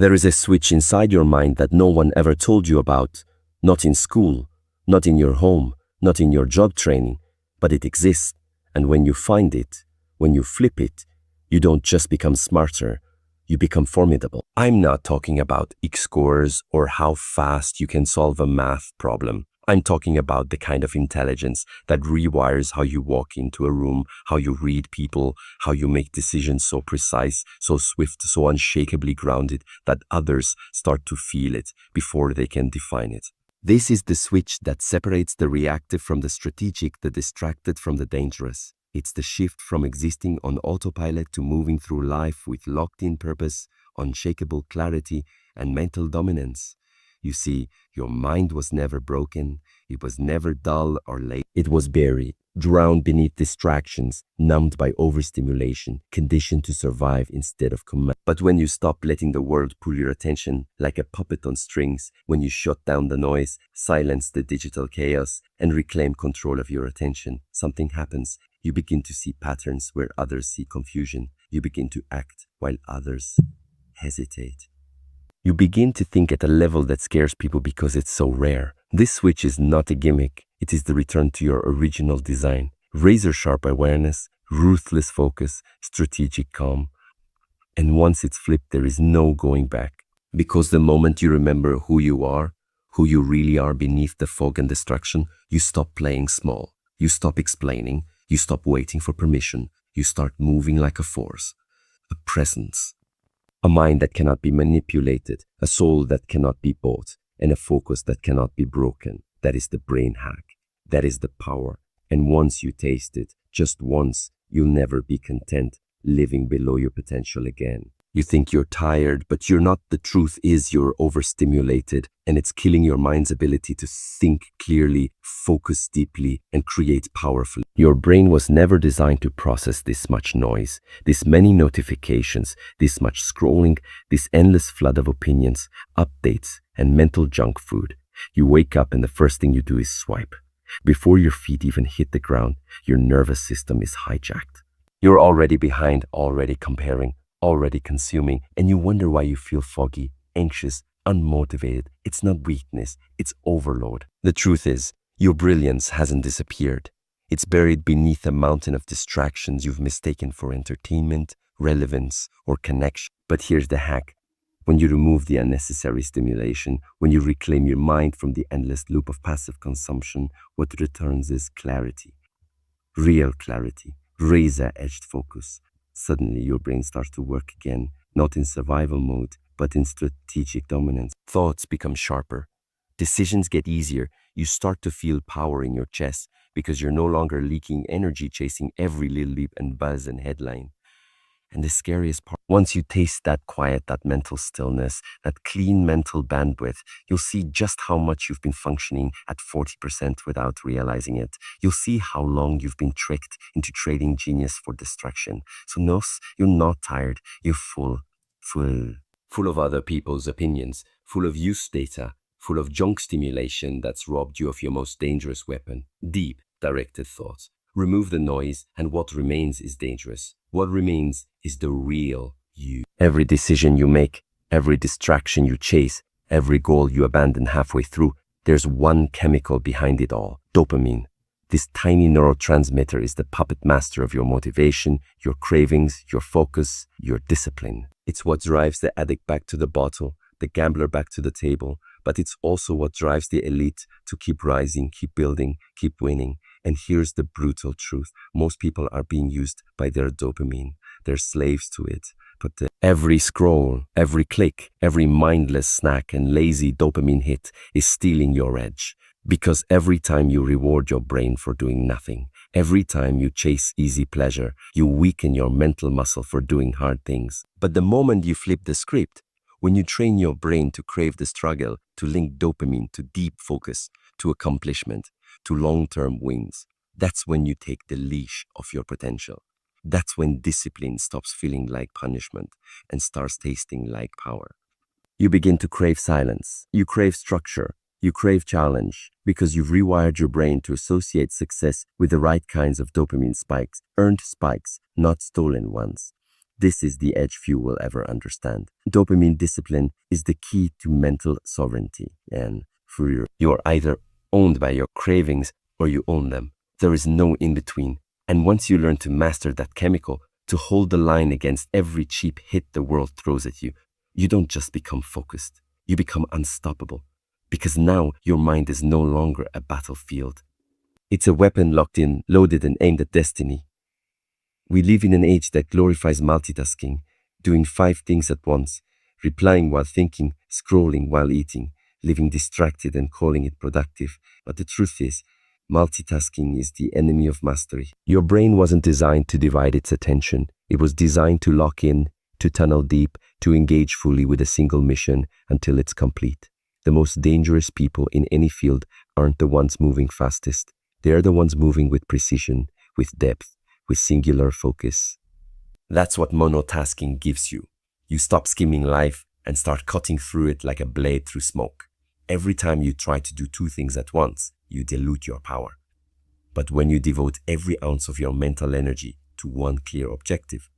There is a switch inside your mind that no one ever told you about, not in school, not in your home, not in your job training, but it exists. And when you find it, when you flip it, you don't just become smarter, you become formidable. I'm not talking about X-scores or how fast you can solve a math problem. I'm talking about the kind of intelligence that rewires how you walk into a room, how you read people, how you make decisions so precise, so swift, so unshakably grounded that others start to feel it before they can define it. This is the switch that separates the reactive from the strategic, the distracted from the dangerous. It's the shift from existing on autopilot to moving through life with locked-in purpose, unshakable clarity, and mental dominance. You see, your mind was never broken, it was never dull or late. It was buried, drowned beneath distractions, numbed by overstimulation, conditioned to survive instead of command. But when you stop letting the world pull your attention like a puppet on strings, when you shut down the noise, silence the digital chaos, and reclaim control of your attention, something happens. You begin to see patterns where others see confusion. You begin to act while others hesitate. You begin to think at a level that scares people because it's so rare. This switch is not a gimmick. It is the return to your original design. Razor-sharp awareness, ruthless focus, strategic calm. And once it's flipped, there is no going back. Because the moment you remember who you really are beneath the fog and distraction, you stop playing small. You stop explaining. You stop waiting for permission. You start moving like a force, a presence. A mind that cannot be manipulated, a soul that cannot be bought, and a focus that cannot be broken. That is the brain hack. That is the power. And once you taste it, just once, you'll never be content living below your potential again. You think you're tired, but you're not. The truth is you're overstimulated, and it's killing your mind's ability to think clearly, focus deeply, and create powerfully. Your brain was never designed to process this much noise, this many notifications, this much scrolling, this endless flood of opinions, updates, and mental junk food. You wake up and the first thing you do is swipe. Before your feet even hit the ground, your nervous system is hijacked. You're already behind, already comparing, already consuming, and you wonder why you feel foggy, anxious, unmotivated. It's not weakness, it's overload. The truth is, your brilliance hasn't disappeared. It's buried beneath a mountain of distractions you've mistaken for entertainment, relevance, or connection. But here's the hack. When you remove the unnecessary stimulation, when you reclaim your mind from the endless loop of passive consumption, what returns is clarity. Real clarity, razor-edged focus. Suddenly, your brain starts to work again, not in survival mode, but in strategic dominance. Thoughts become sharper. Decisions get easier. You start to feel power in your chest because you're no longer leaking energy chasing every little leap and buzz and headline. And the scariest part, once you taste that quiet, that mental stillness, that clean mental bandwidth, you'll see just how much you've been functioning at 40% without realizing it. You'll see how long you've been tricked into trading genius for distraction. So no, you're not tired. You're full of other people's opinions, full of use data, full of junk stimulation that's robbed you of your most dangerous weapon, deep, directed thoughts. Remove the noise, and what remains is dangerous. What remains is the real you. Every decision you make, every distraction you chase, every goal you abandon halfway through, there's one chemical behind it all: dopamine. This tiny neurotransmitter is the puppet master of your motivation, your cravings, your focus, your discipline. It's what drives the addict back to the bottle, the gambler back to the table, but it's also what drives the elite to keep rising, keep building, keep winning. And here's the brutal truth. Most people are being used by their dopamine. They're slaves to it. But every scroll, every click, every mindless snack and lazy dopamine hit is stealing your edge. Because every time you reward your brain for doing nothing, every time you chase easy pleasure, you weaken your mental muscle for doing hard things. But the moment you flip the script, when you train your brain to crave the struggle, to link dopamine to deep focus, to accomplishment, to long-term wins, that's when you take the leash off your potential. That's when discipline stops feeling like punishment and starts tasting like power. You begin to crave silence. You crave structure. You crave challenge because you've rewired your brain to associate success with the right kinds of dopamine spikes, earned spikes, not stolen ones. This is the edge few will ever understand. Dopamine discipline is the key to mental sovereignty. And you're either owned by your cravings or you own them. There is no in between. And once you learn to master that chemical, to hold the line against every cheap hit the world throws at you, you don't just become focused, you become unstoppable. Because now your mind is no longer a battlefield. It's a weapon locked in, loaded and aimed at destiny. We live in an age that glorifies multitasking, doing 5 things at once, replying while thinking, scrolling while eating, living distracted and calling it productive. But the truth is, multitasking is the enemy of mastery. Your brain wasn't designed to divide its attention. It was designed to lock in, to tunnel deep, to engage fully with a single mission until it's complete. The most dangerous people in any field aren't the ones moving fastest. They're the ones moving with precision, with depth, with singular focus. That's what monotasking gives you. You stop skimming life and start cutting through it like a blade through smoke. Every time you try to do 2 things at once, you dilute your power. But when you devote every ounce of your mental energy to one clear objective,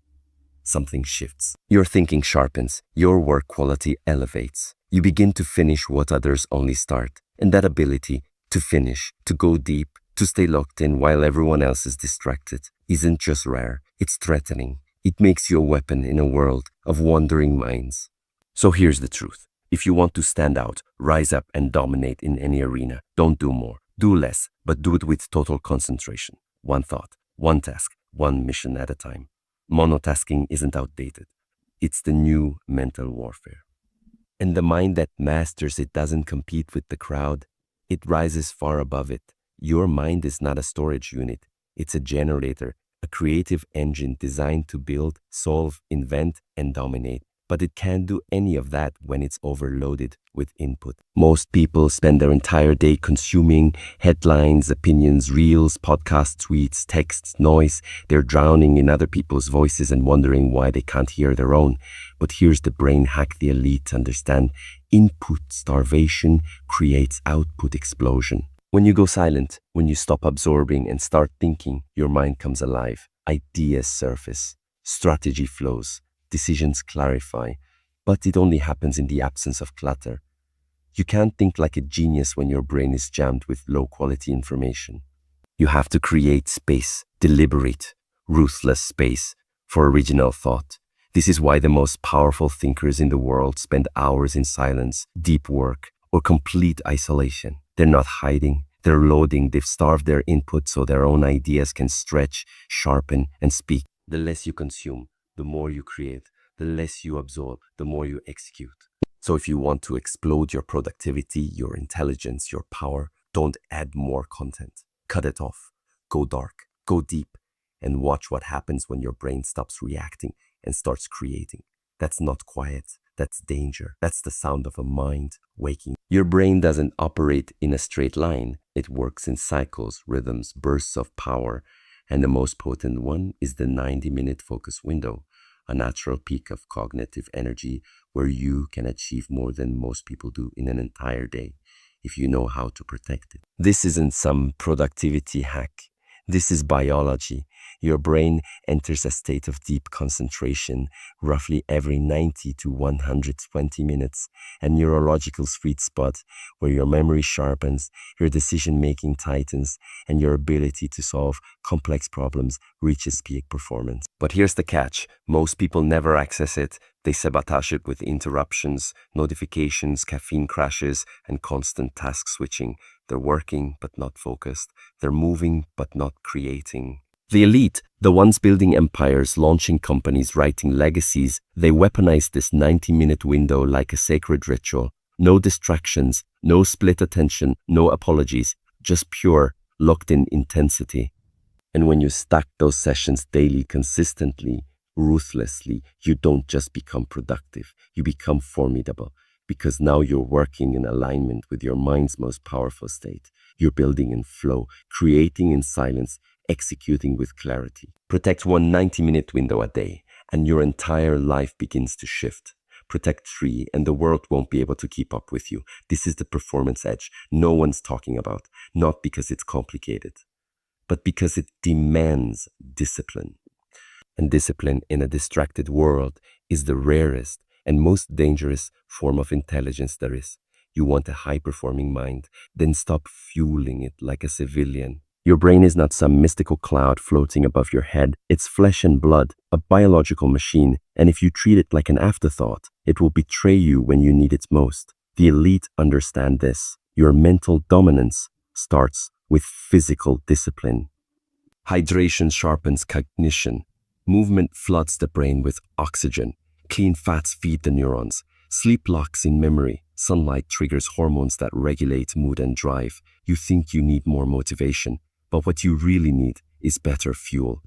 something shifts. Your thinking sharpens, your work quality elevates. You begin to finish what others only start. And that ability to finish, to go deep, to stay locked in while everyone else is distracted, isn't just rare, it's threatening. It makes you a weapon in a world of wandering minds. So here's the truth. If you want to stand out, rise up and dominate in any arena, don't do more. Do less, but do it with total concentration. One thought, one task, one mission at a time. Monotasking isn't outdated. It's the new mental warfare. And the mind that masters it doesn't compete with the crowd. It rises far above it. Your mind is not a storage unit. It's a generator, a creative engine designed to build, solve, invent, and dominate. But it can't do any of that when it's overloaded with input. Most people spend their entire day consuming headlines, opinions, reels, podcasts, tweets, texts, noise. They're drowning in other people's voices and wondering why they can't hear their own. But here's the brain hack the elite understand. Input starvation creates output explosion. When you go silent, when you stop absorbing and start thinking, your mind comes alive. Ideas surface, strategy flows, decisions clarify, but it only happens in the absence of clutter. You can't think like a genius when your brain is jammed with low-quality information. You have to create space, deliberate, ruthless space for original thought. This is why the most powerful thinkers in the world spend hours in silence, deep work, or complete isolation. They're not hiding, they're loading, they've starved their input so their own ideas can stretch, sharpen, and speak. The less you consume, the more you create. The less you absorb, the more you execute. So if you want to explode your productivity, your intelligence, your power, don't add more content. Cut it off. Go dark, go deep, and watch what happens when your brain stops reacting and starts creating. That's not quiet. That's danger. That's the sound of a mind waking. Your brain doesn't operate in a straight line. It works in cycles, rhythms, bursts of power. And the most potent one is the 90-minute focus window, a natural peak of cognitive energy where you can achieve more than most people do in an entire day if you know how to protect it. This isn't some productivity hack. This is biology. Your brain enters a state of deep concentration roughly every 90 to 120 minutes, a neurological sweet spot where your memory sharpens, your decision-making tightens, and your ability to solve complex problems reaches peak performance. But here's the catch. Most people never access it. They sabotage it with interruptions, notifications, caffeine crashes, and constant task switching. They're working but not focused. They're moving but not creating. The elite, the ones building empires, launching companies, writing legacies, they weaponize this 90-minute window like a sacred ritual. No distractions, no split attention, no apologies, just pure, locked-in intensity. And when you stack those sessions daily, consistently, ruthlessly, you don't just become productive, you become formidable. Because now you're working in alignment with your mind's most powerful state. You're building in flow, creating in silence, executing with clarity. Protect one 90-minute window a day, and your entire life begins to shift. Protect 3, and the world won't be able to keep up with you. This is the performance edge no one's talking about, not because it's complicated, but because it demands discipline. And discipline in a distracted world is the rarest and most dangerous form of intelligence there is. You want a high-performing mind, then stop fueling it like a civilian. Your brain is not some mystical cloud floating above your head. It's flesh and blood, a biological machine, and if you treat it like an afterthought, it will betray you when you need it most. The elite understand this. Your mental dominance starts with physical discipline. Hydration sharpens cognition. Movement floods the brain with oxygen. Clean fats feed the neurons. Sleep locks in memory. Sunlight triggers hormones that regulate mood and drive. You think you need more motivation, but what you really need is better fuel.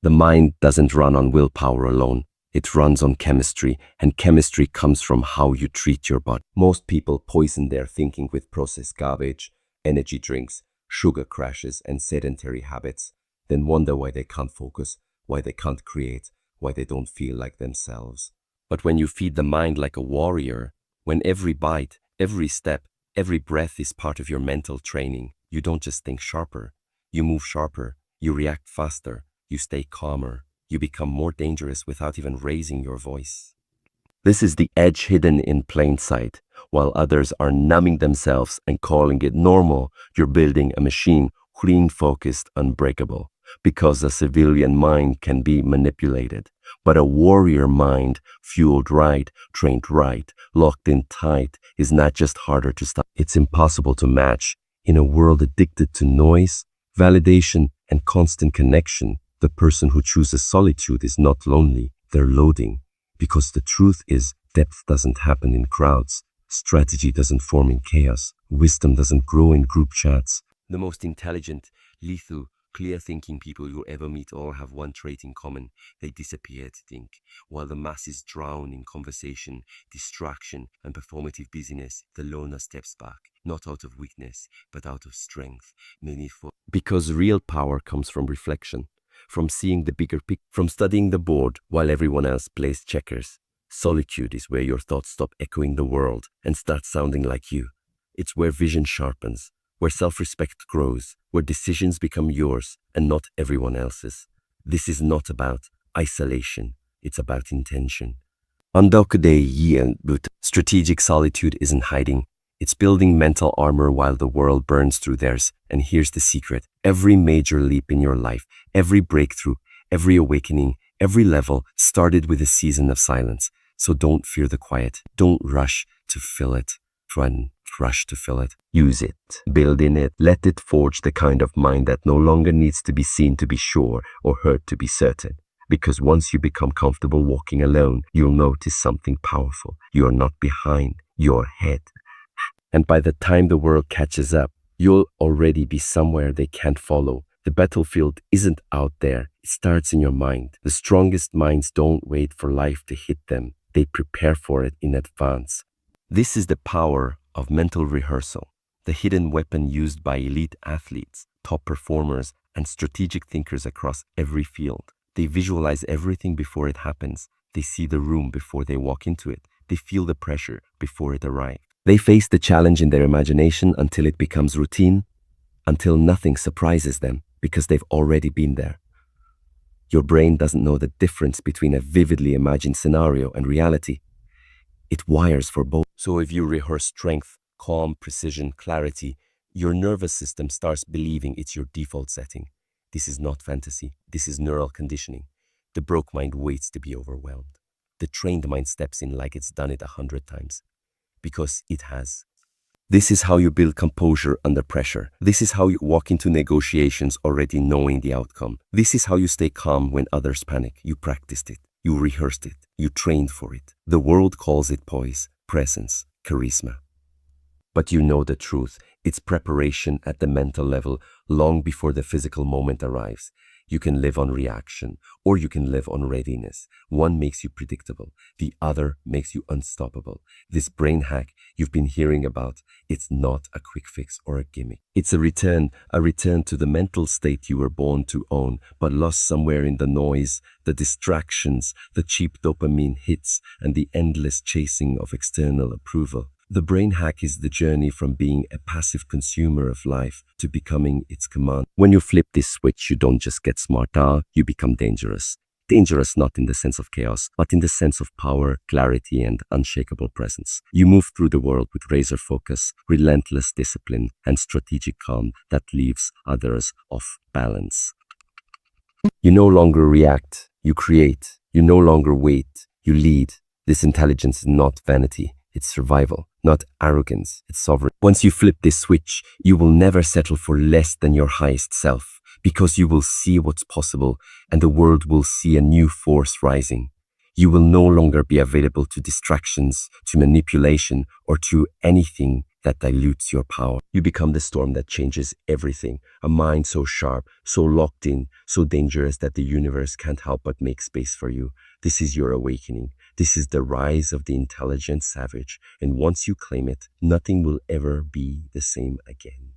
The mind doesn't run on willpower alone. It runs on chemistry, and chemistry comes from how you treat your body. Most people poison their thinking with processed garbage, energy drinks, sugar crashes, and sedentary habits, then wonder why they can't focus, why they can't create, why they don't feel like themselves. But when you feed the mind like a warrior, when every bite, every step, every breath is part of your mental training, you don't just think sharper. You move sharper, you react faster, you stay calmer, you become more dangerous without even raising your voice. This is the edge hidden in plain sight. While others are numbing themselves and calling it normal, you're building a machine, clean, focused, unbreakable. Because a civilian mind can be manipulated, but a warrior mind, fueled right, trained right, locked in tight, is not just harder to stop, it's impossible to match. In a world addicted to noise, validation, and constant connection, the person who chooses solitude is not lonely, they're loading. Because the truth is, depth doesn't happen in crowds, strategy doesn't form in chaos, wisdom doesn't grow in group chats. The most intelligent, lethal, clear-thinking people you'll ever meet all have one trait in common. They disappear to think. While the masses drown in conversation, distraction, and performative busyness, the loner steps back, not out of weakness, but out of strength. Because real power comes from reflection, from seeing the bigger picture, from studying the board while everyone else plays checkers. Solitude is where your thoughts stop echoing the world and start sounding like you. It's where vision sharpens, where self-respect grows, where decisions become yours and not everyone else's. This is not about isolation, it's about intention. Strategic solitude isn't hiding. It's building mental armor while the world burns through theirs. And here's the secret. Every major leap in your life, every breakthrough, every awakening, every level started with a season of silence. So don't fear the quiet. Don't rush to fill it. Rush to fill it. Use it. Build in it. Let it forge the kind of mind that no longer needs to be seen to be sure or heard to be certain. Because once you become comfortable walking alone, you'll notice something powerful. You're not behind, you're ahead. And by the time the world catches up, you'll already be somewhere they can't follow. The battlefield isn't out there. It starts in your mind. The strongest minds don't wait for life to hit them. They prepare for it in advance. This is the power of mental rehearsal, the hidden weapon used by elite athletes, top performers, and strategic thinkers across every field. They visualize everything before it happens. They see the room before they walk into it. They feel the pressure before it arrives. They face the challenge in their imagination until it becomes routine, until nothing surprises them because they've already been there. Your brain doesn't know the difference between a vividly imagined scenario and reality. It wires for both. So if you rehearse strength, calm, precision, clarity, your nervous system starts believing it's your default setting. This is not fantasy. This is neural conditioning. The broke mind waits to be overwhelmed. The trained mind steps in like it's done it 100 times. Because it has. This is how you build composure under pressure. This is how you walk into negotiations already knowing the outcome. This is how you stay calm when others panic. You practiced it. You rehearsed it. You trained for it. The world calls it poise, presence, charisma. But you know the truth. It's preparation at the mental level long before the physical moment arrives. You can live on reaction or you can live on readiness. One makes you predictable. The other makes you unstoppable. This brain hack you've been hearing about, it's not a quick fix or a gimmick. It's a return to the mental state you were born to own, but lost somewhere in the noise, the distractions, the cheap dopamine hits, and the endless chasing of external approval. The brain hack is the journey from being a passive consumer of life to becoming its command. When you flip this switch, you don't just get smarter, you become dangerous. Dangerous not in the sense of chaos, but in the sense of power, clarity, and unshakable presence. You move through the world with razor focus, relentless discipline, and strategic calm that leaves others off balance. You no longer react, you create. You no longer wait, you lead. This intelligence is not vanity, it's survival, not arrogance, it's sovereignty. Once you flip this switch, you will never settle for less than your highest self, because you will see what's possible and the world will see a new force rising. You will no longer be available to distractions, to manipulation, or to anything that dilutes your power. You become the storm that changes everything, a mind so sharp, so locked in, so dangerous that the universe can't help but make space for you. This is your awakening. This is the rise of the intelligent savage, and once you claim it, nothing will ever be the same again.